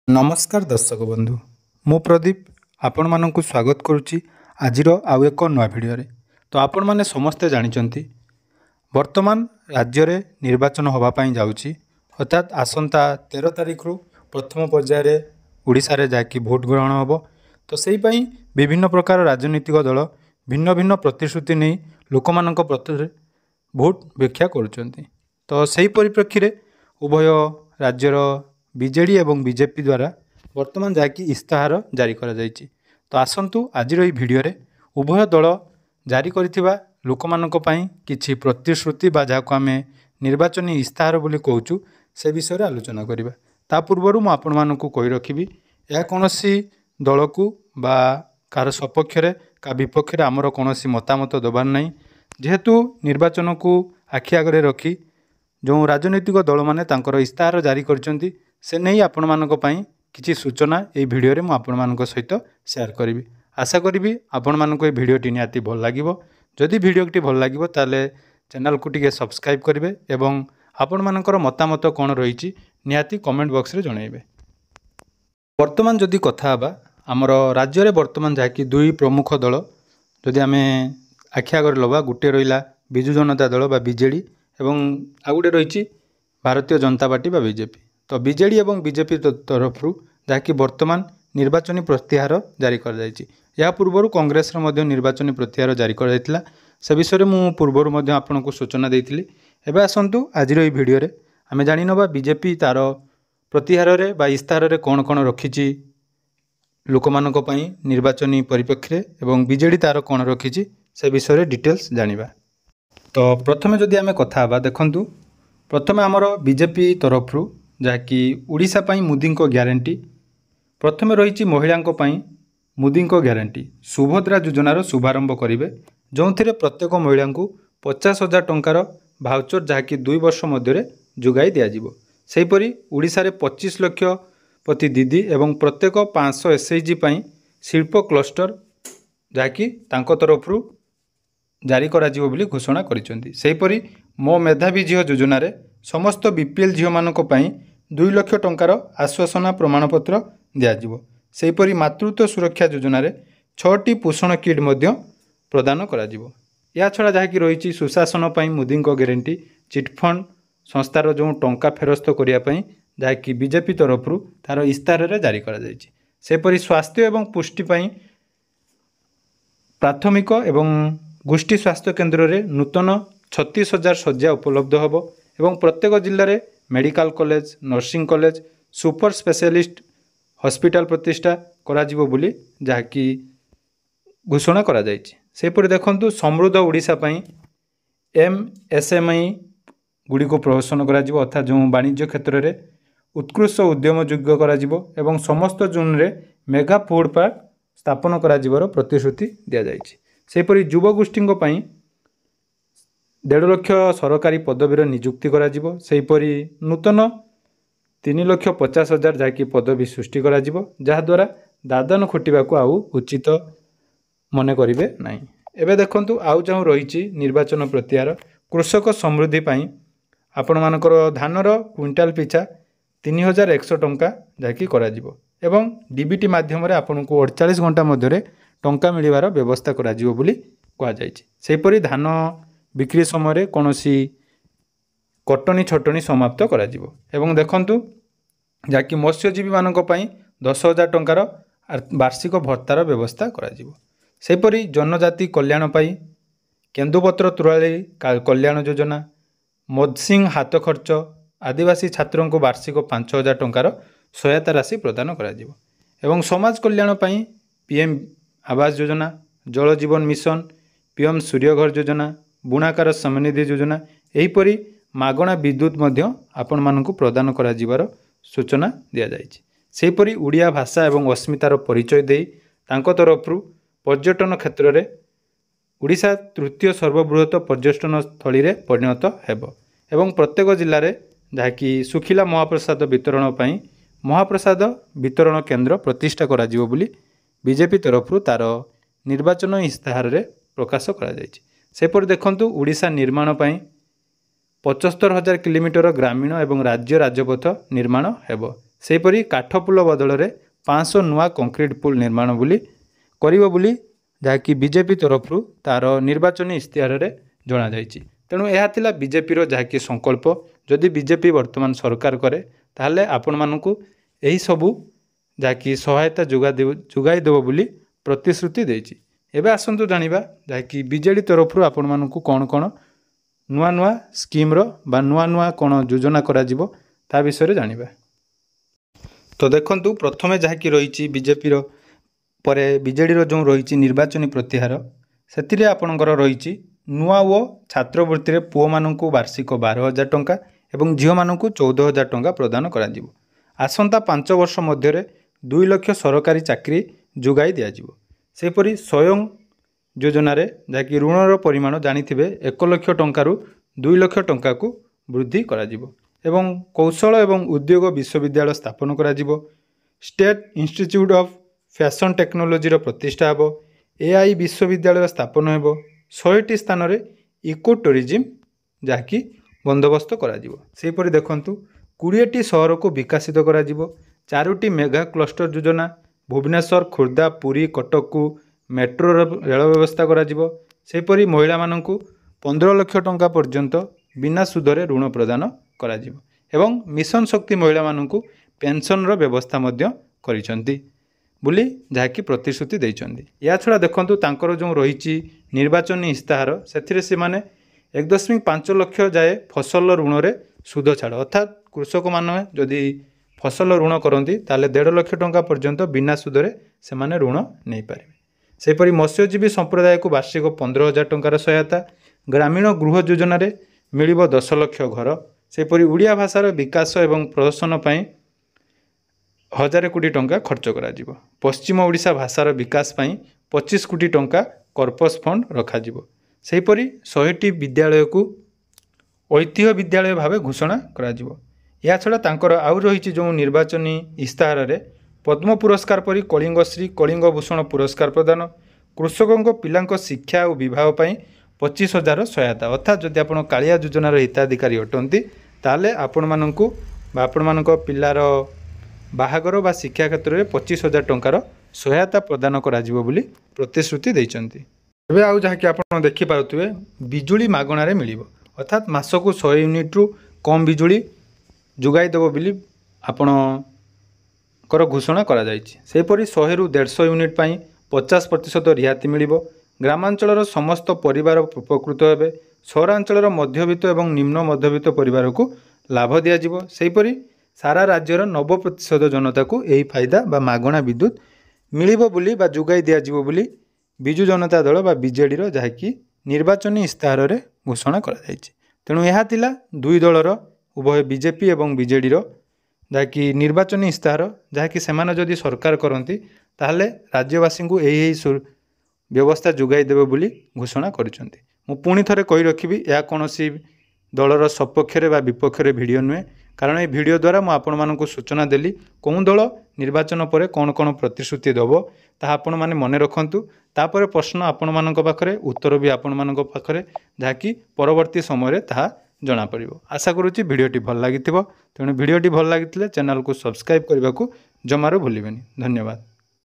नमस्कार दर्शक बंधु मु प्रदीप आपण मानक स्वागत करुच्ची आजिर आउ एक नया भिडियो तो आपण मैंने समस्ते जानते वर्तमान राज्य रे निर्वाचन होगापाई जाऊँगी अर्थात आसंता 13 तारिख रु प्रथम पर्यायर ओडिशा रे जाकि भोट ग्रहण हम तो से विभिन्न प्रकार राजनीतिक दल भिन्न भिन्न प्रतिश्रुति नहीं लोक मान प्रति भोट व्याख्या करुँच तो सही परिप्रेक्षी रे उभय राज्यर बीजेडी एवं बीजेपी द्वारा वर्तमान जाकि इस्ताहार जारी करा जायछि। तो आसंतु आजिर ई भिडियो रे उभय दल जारी करिथिबा लोकमानक पई किछि प्रतिश्रुति बा जाको आमे निर्वाचनी इस्ताहार बोली कहूछु से विषय रे आलोचना करिबा। ता पूर्वरु मु आपण मानकु कहि रखिबि या कोनोसी दलकु बा कार सपक्ष रे का विपक्ष रे हमर कोनोसी मतामत दबार नै जेहेतु निर्वाचन को आखि आगरे रखी जो राजनीतिक दल माने तांकर इस्ताहार जारी करचंती से नहीं आपण मानक पई किछि सूचना ए भिडियो रे मु आपण मानक सहित शेयर करिवि। आशा करिवि आपण मानक ए भिडियोटी निहाती भल लागिवो। जदि भिडियोटी भल लागिवो ताले चैनल को टिके सब्सक्राइब करिवे एवं आपण मानकर मतामत कोन रहिछि निहाती कमेंट बॉक्स रे जणाइबे। वर्तमान जदि कथा हबा हमर राज्य रे वर्तमान जाकि दुई प्रमुख दल जदि आमे आखि आगर लबा गुटे रहिला बिजु जनता दल बा बीजेडी एवं आ गुटे रहिछि भारतीय जनता पार्टी बा बीजेपी। तो बीजेडी एवं बीजेपी तरफ जहाँकि वर्तमान निर्वाचनी प्रत्याहार जारी कर जायछि। या पूर्व कांग्रेस निर्वाचनी प्रत्याहार जारी कर जायतिला से विषय में मु पूर्व आपको सूचना देइथिली। एबे आसंतु आजिर ई भिडियो रे आमे जानि नबा बीजेपी तार प्रत्याहार रे बा इस्ताहार रे कोन कोन रखिछि लोकमानक पई निर्वाचनी परिप्रेक्षी एवं बीजेडी तार कोन रखिछि से विषय रे डिटेल्स जानिबा। तो प्रथमे जदि आमे कथा हबा देखंतु प्रथमे हमर बीजेपी तरफ जहाँकि ओडिशा पई मोदी को ग्यारंटी प्रथमे रही महिला मोदी को ग्यारंटी सुभद्रा योजनार शुभारंभ करेंगे जो प्रत्येक महिला को 50,000 टंकार भाउचर जहाँकि 2 वर्ष मध्य जोगाई दिज्व। सेहीपरि ओडिशा रे 25 लाख प्रति दीदी एवं प्रत्येक 500 एसएचजी पई शिल्प क्लस्टर जहाँकि तांको तरफ जारी करा जिवो बोली घोषणा करिसेंती। सेहीपरि मो मेधावी झील योजना रे समस्त बीपीएल झील मानक पई 2 लाख टंकार आश्वासना प्रमाणपत्र दिज्व। सेहीपरि मातृत्व सुरक्षा योजना रे 6टी पोषण किट मध्य प्रदान करा जिवो। या छड़ा जहाँकि रही सुशासन पई मोदी को ग्यारंटी चिटफंड संस्थार जो टंका फेरस्त करिया पई जहाँकि बीजेपी तरफ तार इस्ताहार रे जारी करा जायछि। सेहीपरि स्वास्थ्य एवं पुष्टि पई प्राथमिक एवं गोष्ठी स्वास्थ्य केन्द्र रे नूतन 36,000 शଯ୍या उपलब्ध होबो एवं प्रत्येक जिले में medical college nursing college super specialist hospital प्रतिष्ठा करा जिवो बोली जहाँकि घोषणा करा जायछि। सेहीपरि देखंतु समृद्ध ओडिशा पई एमएसएमई गुडी को प्रहसन करा जिवो अर्थात जो वाणिज्य क्षेत्र में उत्कृष्ट उद्यम योग्य करा जिवो एवं समस्त जोन रे मेगा फूड पार्क स्थापन करा जिवार प्रतिश्रुति दिया जायछि। सेहीपरि युवगोष्ठी पई 1.5 लाख सरकारी पदवीर नियुक्ति करा जिवो। सेहीपरि नूतन 3,50,000 जहाँकि पदवी सृष्टि करा जिवो जहाद्वारा दादन खोटिबा को आउ उचित मने करिवे नाही। एबे देखंतु आउ जाऊ रहिछि निर्वाचन प्रत्याहार कृषक समृद्धि पई आपण मानकर धानर क्विंटाल पिछा 3,100 टंका जहाँकि करा जिवो एवं डीबीटी माध्यम रे आपण को 48 घंटा मध्य टंका मिलिबार व्यवस्था करा जिवो बोली कहा जायछि। सेहीपरि धान बिक्री समय कौन कटनी छटनी समाप्त करा जिवो एवं देखंतु जहाँकि मत्स्यजीवी मानक पई 10,000 टंकार वार्षिक भत्तार व्यवस्था करा जिवो। सेहीपरि जनजाति कल्याण पई केन्दुपत्र तुराली कल्याण योजना मदसिंह हाथ खर्च आदिवासी छात्रों को वार्षिक 5,000 टंकार सहायता राशि प्रदान करा जिवो एवं समाज कल्याण पई पीएम आवास योजना जल जीवन मिशन पीएम सूर्यघर योजना बुणाकार समनिधि योजना एहीपरि मागणा विद्युत मध्य आपण मानकु प्रदान करा जिवार सूचना दिया जायछि। सेहीपरि उड़िया भाषा एवं अस्मितार परिचय देई तांको तरफरु पर्यटन क्षेत्र में ओडिशा तृतीय सर्वबृहत पर्यटन स्थली रे परिणत हेबो एवं प्रत्येक जिले में जहाँकि सुखिला महाप्रसाद वितरण पई महाप्रसाद वितरण केन्द्र प्रतिष्ठा करा जिवो बोली बीजेपी तरफरु तार निर्वाचन इस्ताहार रे प्रकाश करा जायछि। सेपरि देखंतु ओडिशा निर्माण पई 75,000 किलोमीटर ग्रामीण एवं राज्य राजपथ निर्माण हेबो। ସେହିପରି କାଠପୁଲ ବଦଳରେ 500 ନୂଆ କଂକ୍ରିଟ୍ ପୁଲ ନିର୍ମାଣ କରିବ ବୋଲି ଯାହାକି ବିଜେପି ତରଫରୁ ତାର ନିର୍ବାଚନୀ ଇସ୍ତାହାରରେ ଜଣାଯାଇଛି। ତେଣୁ ଏହା ଥିଲା ବିଜେପିର ଯାହାକି ସଂକଳ୍ପ। ଯଦି ବିଜେପି ବର୍ତ୍ତମାନ ସରକାର କରେ ତାହେଲେ ଆପଣମାନଙ୍କୁ ଏହିସବୁ ଯାହାକି ସହାୟତା ଯୋଗାଇ ଦେବ ବୋଲି ପ୍ରତିଶ୍ରୁତି ଦେଇଛି। ଏବେ ଆସନ୍ତୁ ଜାଣିବା ଯାହାକି ବିଜେଡ଼ି ତରଫରୁ ଆପଣମାନଙ୍କୁ କ'ଣ କ'ଣ ନୂଆ ନୂଆ ସ୍କିମ୍ର ବା ନୂଆ ନୂଆ କ'ଣ ଯୋଜନା କରାଯିବ ତା ବିଷୟରେ ଜାଣିବା। ତ ଦେଖନ୍ତୁ, ପ୍ରଥମେ ଯାହାକି ରହିଛି ବିଜେପିର ପରେ ବିଜେଡ଼ିର ଯେଉଁ ରହିଛି ନିର୍ବାଚନୀ ପ୍ରତିହାର, ସେଥିରେ ଆପଣଙ୍କର ରହିଛି ନୂଆ ଓ ଛାତ୍ରବୃତ୍ତିରେ ପୁଅମାନଙ୍କୁ ବାର୍ଷିକ 12,000 ଟଙ୍କା ଏବଂ ଝିଅମାନଙ୍କୁ 14,000 ଟଙ୍କା ପ୍ରଦାନ କରାଯିବ। ଆସନ୍ତା 5 ବର୍ଷ ମଧ୍ୟରେ 2 ଲକ୍ଷ ସରକାରୀ ଚାକିରି ଯୋଗାଇ ଦିଆଯିବ। ସେହିପରି ସ୍ୱୟଂ ଯୋଜନାରେ ଯାହାକି ଋଣର ପରିମାଣ ଜାଣିଥିବେ 1 ଲକ୍ଷ ଟଙ୍କାରୁ 2 ଲକ୍ଷ ଟଙ୍କାକୁ ବୃଦ୍ଧି କରାଯିବ ଏବଂ କୌଶଳ ଏବଂ ଉଦ୍ୟୋଗ ବିଶ୍ୱବିଦ୍ୟାଳୟ ସ୍ଥାପନ କରାଯିବ। ଷ୍ଟେଟ୍ ଇନଷ୍ଟିଚ୍ୟୁଟ୍ ଅଫ୍ ଫ୍ୟାସନ୍ ଟେକ୍ନୋଲୋଜିର ପ୍ରତିଷ୍ଠା ହେବ। AI ବିଶ୍ୱବିଦ୍ୟାଳୟ ସ୍ଥାପନ ହେବ। 100ଟି ସ୍ଥାନରେ ଇକୋ ଟୁରିଜିମ୍ ଯାହାକି ବନ୍ଦୋବସ୍ତ କରାଯିବ। ସେହିପରି ଦେଖନ୍ତୁ, 20ଟି ସହରକୁ ବିକଶିତ କରାଯିବ। 4ଟି ମେଗା କ୍ଲଷ୍ଟର ଯୋଜନା, ଭୁବନେଶ୍ୱର, ଖୋର୍ଦ୍ଧା, ପୁରୀ, କଟକକୁ ମେଟ୍ରୋର ରେଳ ବ୍ୟବସ୍ଥା କରାଯିବ। ସେହିପରି ମହିଳାମାନଙ୍କୁ 15 ଲକ୍ଷ ଟଙ୍କା ପର୍ଯ୍ୟନ୍ତ ବିନା ସୁଧରେ ଋଣ ପ୍ରଦାନ କରାଯିବ ଏବଂ ମିଶନ ଶକ୍ତି ମହିଳାମାନଙ୍କୁ ପେନ୍ସନର ବ୍ୟବସ୍ଥା ମଧ୍ୟ କରିଛନ୍ତି ବୋଲି ଯାହାକି ପ୍ରତିଶ୍ରୁତି ଦେଇଛନ୍ତି। ଏହାଛଡ଼ା ଦେଖନ୍ତୁ, ତାଙ୍କର ଯେଉଁ ରହିଛି ନିର୍ବାଚନୀ ଇସ୍ତାହାର, ସେଥିରେ ସେମାନେ 1.5 ଲକ୍ଷ ଯାଏ ଫସଲ ଋଣରେ ସୁଧ ଛାଡ଼, ଅର୍ଥାତ୍ କୃଷକମାନେ ଯଦି ଫସଲ ଋଣ କରନ୍ତି ତାହେଲେ 1.5 ଲକ୍ଷ ଟଙ୍କା ପର୍ଯ୍ୟନ୍ତ ବିନା ସୁଧରେ ସେମାନେ ଋଣ ନେଇପାରିବେ। ସେହିପରି ମତ୍ସ୍ୟଜୀବୀ ସମ୍ପ୍ରଦାୟକୁ ବାର୍ଷିକ 15,000 ଟଙ୍କାର ସହାୟତା। ଗ୍ରାମୀଣ ଗୃହ ଯୋଜନାରେ ମିଳିବ 10 ଲକ୍ଷ ଘର। ସେହିପରି ଓଡ଼ିଆ ଭାଷାର ବିକାଶ ଏବଂ ପ୍ରଦର୍ଶନ ପାଇଁ 1,000 କୋଟି ଟଙ୍କା ଖର୍ଚ୍ଚ କରାଯିବ। ପଶ୍ଚିମ ଓଡ଼ିଶା ଭାଷାର ବିକାଶ ପାଇଁ 25 କୋଟି ଟଙ୍କା କର୍ପସ୍ ଫଣ୍ଡ ରଖାଯିବ। ସେହିପରି 100ଟି ବିଦ୍ୟାଳୟକୁ ଐତିହ୍ୟ ବିଦ୍ୟାଳୟ ଭାବେ ଘୋଷଣା କରାଯିବ। ଏହାଛଡ଼ା ତାଙ୍କର ଆଉ ରହିଛି ଯେଉଁ ନିର୍ବାଚନୀ ଇସ୍ତାହାରରେ ପଦ୍ମ ପୁରସ୍କାର ପରି କଳିଙ୍ଗଶ୍ରୀ, କଳିଙ୍ଗ ଭୂଷଣ ପୁରସ୍କାର ପ୍ରଦାନ। କୃଷକଙ୍କ ପିଲାଙ୍କ ଶିକ୍ଷା ଓ ବିବାହ ପାଇଁ 25,000 ସହାୟତା, ଅର୍ଥାତ୍ ଯଦି ଆପଣ କାଳିଆ ଯୋଜନାର ହିତାଧିକାରୀ ଅଟନ୍ତି ତାହେଲେ ଆପଣମାନଙ୍କୁ ବା ଆପଣମାନଙ୍କ ପିଲାର ବାହାଘର ବା ଶିକ୍ଷା କ୍ଷେତ୍ରରେ 25,000 ଟଙ୍କାର ସହାୟତା ପ୍ରଦାନ କରାଯିବ ବୋଲି ପ୍ରତିଶ୍ରୁତି ଦେଇଛନ୍ତି। ଏବେ ଆଉ ଯାହାକି ଆପଣ ଦେଖିପାରୁଥିବେ, ବିଜୁଳି ମାଗଣାରେ ମିଳିବ, ଅର୍ଥାତ୍ ମାସକୁ 100 ୟୁନିଟ୍ରୁ କମ୍ ବିଜୁଳି ଯୋଗାଇ ଦେବ ବୋଲି ଆପଣଙ୍କର ଘୋଷଣା କରାଯାଇଛି। ସେହିପରି 100ରୁ 150 ୟୁନିଟ୍ ପାଇଁ 50% ରିହାତି ମିଳିବ। ଗ୍ରାମାଞ୍ଚଳର ସମସ୍ତ ପରିବାର ଉପକୃତ ହେବେ। ସହରାଞ୍ଚଳର ମଧ୍ୟବିତ୍ତ ଏବଂ ନିମ୍ନ ମଧ୍ୟବିତ୍ତ ପରିବାରକୁ ଲାଭ ଦିଆଯିବ। ସେହିପରି ସାରା ରାଜ୍ୟର 90% ଜନତାକୁ ଏହି ଫାଇଦା ବା ମାଗଣା ବିଦ୍ୟୁତ୍ ମିଳିବ ବୋଲି ବା ଯୋଗାଇ ଦିଆଯିବ ବୋଲି ବିଜୁ ଜନତା ଦଳ ବା ବିଜେଡ଼ିର ଯାହାକି ନିର୍ବାଚନୀ ଇସ୍ତାହାରରେ ଘୋଷଣା କରାଯାଇଛି। ତେଣୁ ଏହା ଥିଲା ଦୁଇ ଦଳର, ଉଭୟ ବିଜେପି ଏବଂ ବିଜେଡ଼ିର ଯାହାକି ନିର୍ବାଚନୀ ଇସ୍ତାହାର, ଯାହାକି ସେମାନେ ଯଦି ସରକାର କରନ୍ତି ତାହେଲେ ରାଜ୍ୟବାସୀଙ୍କୁ ଏହି ବ୍ୟବସ୍ଥା ଯୋଗାଇ ଦେବେ ବୋଲି ଘୋଷଣା କରିଛନ୍ତି। ମୁଁ ପୁଣି ଥରେ କହି ରଖିବି, ଏହା କୌଣସି ଦଳର ସପକ୍ଷରେ ବା ବିପକ୍ଷରେ ଭିଡ଼ିଓ ନୁହେଁ, କାରଣ ଏହି ଭିଡ଼ିଓ ଦ୍ୱାରା ମୁଁ ଆପଣମାନଙ୍କୁ ସୂଚନା ଦେଲି କେଉଁ ଦଳ ନିର୍ବାଚନ ପରେ କ'ଣ କ'ଣ ପ୍ରତିଶ୍ରୁତି ଦେବ ତାହା ଆପଣମାନେ ମନେ ରଖନ୍ତୁ। ତାପରେ ପ୍ରଶ୍ନ ଆପଣମାନଙ୍କ ପାଖରେ, ଉତ୍ତର ବି ଆପଣମାନଙ୍କ ପାଖରେ, ଯାହାକି ପରବର୍ତ୍ତୀ ସମୟରେ ତାହା ଜଣାପଡ଼ିବ। ଆଶା କରୁଛି ଭିଡ଼ିଓଟି ଭଲ ଲାଗିଥିବ। ତେଣୁ ଭିଡ଼ିଓଟି ଭଲ ଲାଗିଥିଲେ ଚ୍ୟାନେଲକୁ ସବସ୍କ୍ରାଇବ୍ କରିବାକୁ ଜମାରୁ ଭୁଲିବେନି। ଧନ୍ୟବାଦ।